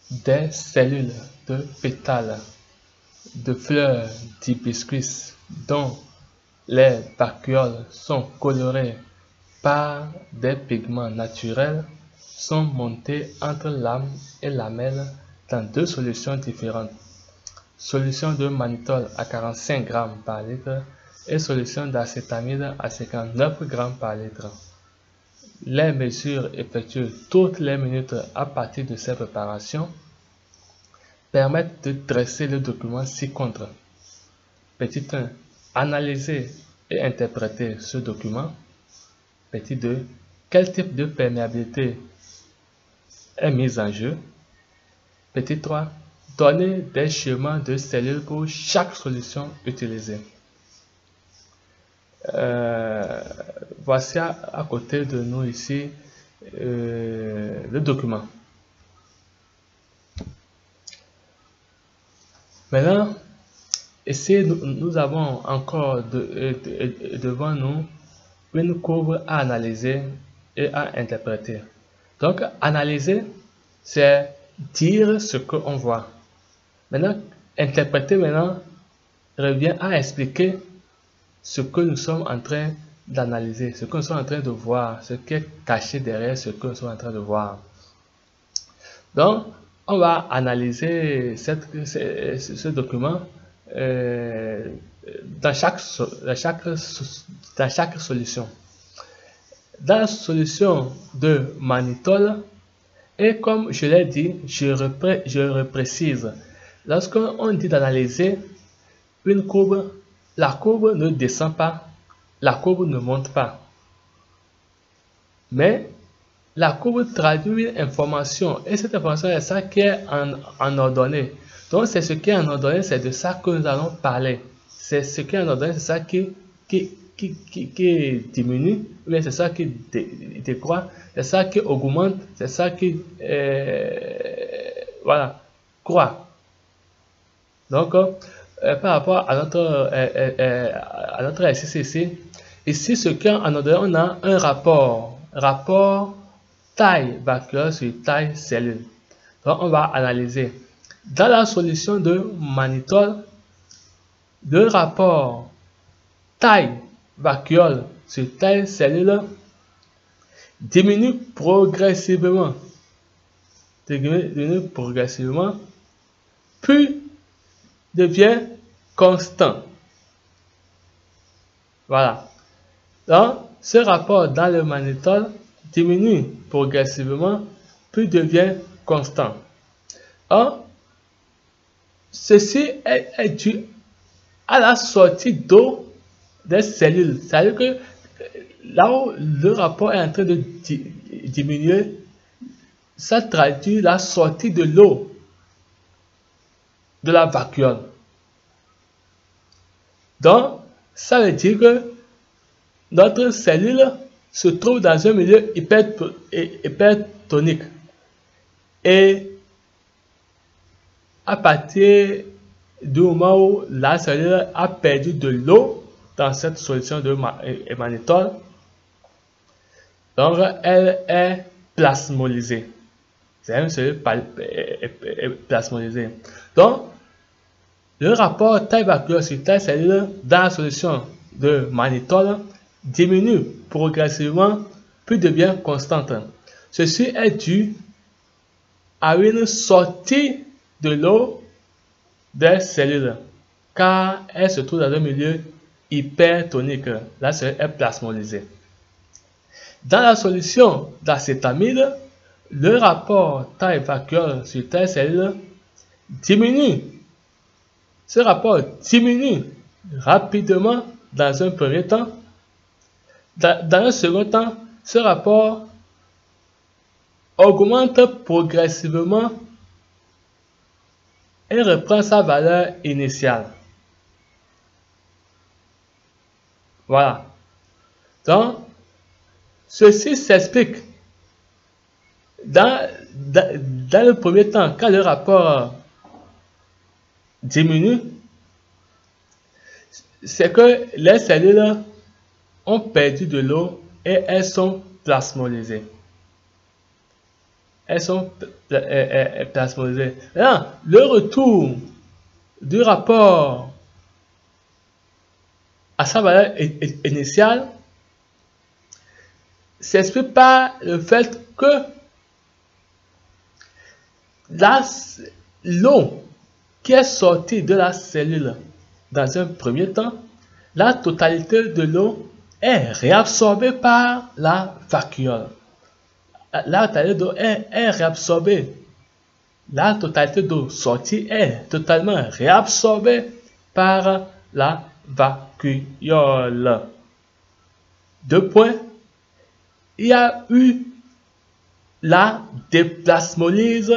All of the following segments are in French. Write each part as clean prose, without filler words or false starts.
des cellules de pétales de fleurs d'hibiscus dont les vacuoles sont colorées par des pigments naturels sont montées entre lame et lamelle dans deux solutions différentes. Solution de mannitol à 45 g par litre et solution d'acétamide à 59 g par litre. Les mesures effectuées toutes les minutes à partir de ces préparations permettent de dresser le document ci-contre. Petit 1. Analyser et interpréter ce document. Petit 2. Quel type de perméabilité est mis en jeu? Petit 3. Donner des schémas de cellules pour chaque solution utilisée. Voici à côté de nous ici le document. Maintenant, ici nous avons encore devant nous une courbe à analyser et à interpréter. Donc, analyser, c'est dire ce qu'on voit. Maintenant, interpréter revient à expliquer ce que nous sommes en train d'analyser, ce que nous sommes en train de voir, ce qui est caché derrière ce que nous sommes en train de voir. Donc, on va analyser ce document dans chaque solution. Dans la solution de mannitol, et comme je l'ai dit, je reprécise, lorsqu'on dit d'analyser une courbe, la courbe ne descend pas, la courbe ne monte pas. Mais la courbe traduit une information et cette information est ça qui est en ordonnée. Donc c'est ce qui est en ordonnée, c'est de ça que nous allons parler. C'est ce qui est en ordonnée, c'est ça qui diminue, ou bien c'est ça qui décroît, c'est ça qui augmente, c'est ça qui voilà, croît. Donc par rapport à notre exercice ici, ce qui est en ordonnée, on a un rapport taille vacuole sur taille cellule. Donc, on va analyser. Dans la solution de mannitol, le rapport taille vacuole sur taille cellule diminue progressivement. Puis devient constant. Voilà. Donc, ce rapport dans le mannitol diminue progressivement, puis devient constant. Or, ceci est dû à la sortie d'eau des cellules. C'est-à-dire que là où le rapport est en train de diminuer, ça traduit la sortie de l'eau de la vacuole. Donc, ça veut dire que notre cellule se trouve dans un milieu hypertonique. Et à partir du moment où la cellule a perdu de l'eau dans cette solution de mannitol, donc elle est plasmolysée. C'est une cellule plasmolysée. Donc, le rapport taille vacuole sur taille cellule dans la solution de mannitol diminue progressivement puis devient constante. Ceci est dû à une sortie de l'eau des cellules car elle se trouve dans un milieu hypertonique. La cellule est plasmolysée. Dans la solution d'acétamide, le rapport taille vacuole sur taille cellule diminue. Ce rapport diminue rapidement dans un premier temps. Dans un second temps, ce rapport augmente progressivement et reprend sa valeur initiale. Voilà. Donc, ceci s'explique dans le premier temps, quand le rapport diminue, c'est que les cellules ont perdu de l'eau et elles sont plasmolysées. elles sont plasmolysées. Maintenant, le retour du rapport à sa valeur initiale s'explique par le fait que l'eau qui est sortie de la cellule dans un premier temps, la totalité de l'eau est réabsorbée par la vacuole. La totalité d'eau est réabsorbée. La totalité d'eau sortie est totalement réabsorbée par la vacuole. Deux points. Il y a eu la déplasmolyse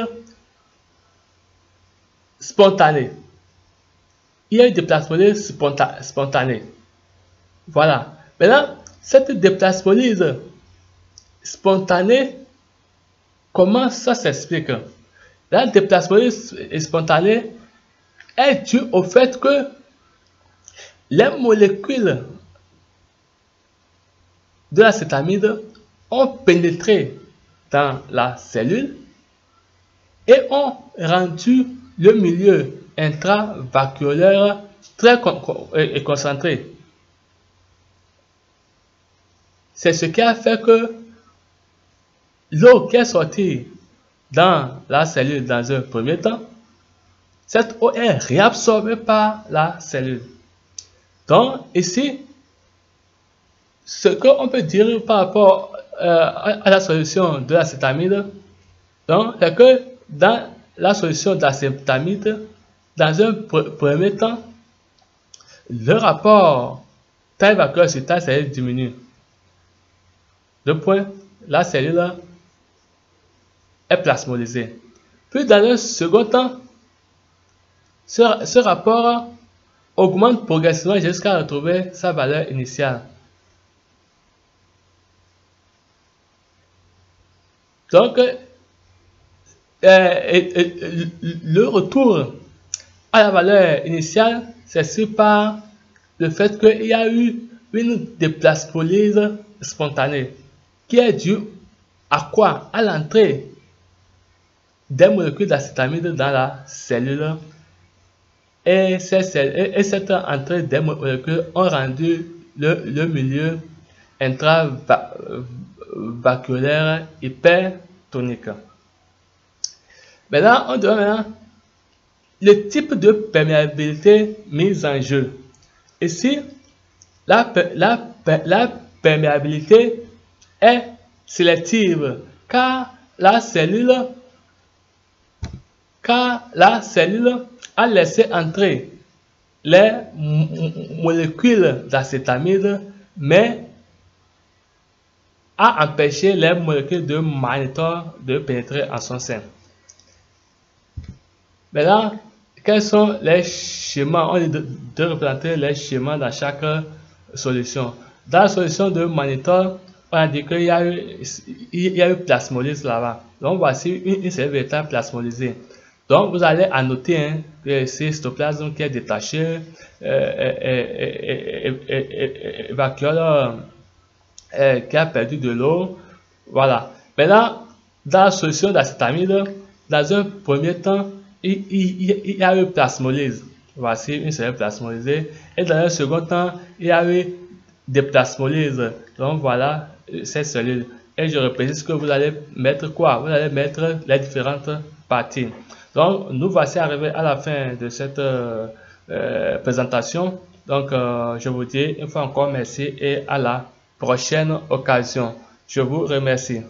spontanée. Il y a eu déplasmolyse spontanée. Voilà. Maintenant, cette déplasmolyse spontanée, comment ça s'explique? La déplasmolyse spontanée est due au fait que les molécules de l'acétamide ont pénétré dans la cellule et ont rendu le milieu intravacuolaire très concentré. C'est ce qui a fait que l'eau qui est sortie dans la cellule dans un premier temps, cette eau est réabsorbée par la cellule. Donc ici, ce qu'on peut dire par rapport à la solution de l'acétamide, c'est que dans la solution de l'acétamide, dans un premier temps, le rapport taille vacuole sur taille cellule diminue. Deux points, la cellule est plasmolysée. Puis dans un second temps, ce rapport augmente progressivement jusqu'à retrouver sa valeur initiale. Donc, le retour à la valeur initiale s'explique par le fait qu'il y a eu une déplasmolyse spontanée qui est due à quoi? À l'entrée des molécules d'acétamide dans la cellule. Et cette entrée des molécules ont rendu le milieu intravaculaire hypertonique. Maintenant, on doit maintenant le type de perméabilité mis en jeu. Ici, la perméabilité est sélective car la cellule a laissé entrer les molécules d'acétamide, mais a empêché les molécules de magnétore de pénétrer en son sein. Maintenant, quels sont les schémas? On dit de représenter les schémas dans chaque solution. Dans la solution de magnétore, on a dit qu'il y a eu plasmolyse là-bas. Donc voici une cellule végétale plasmolysée. Donc vous allez annoter que c'est le cytoplasme qui est détaché, vacuole qui a perdu de l'eau. Voilà. Maintenant, dans la solution d'acétamide, dans un premier temps, il y a eu plasmolyse. Voici une cellule plasmolysée. Et dans un second temps, il y a eu déplasmolyse. Donc voilà cette cellule. Et je répète que vous allez mettre quoi? Vous allez mettre les différentes parties. Donc nous voici arrivés à la fin de cette présentation. Donc je vous dis une fois encore merci et à la prochaine occasion. Je vous remercie.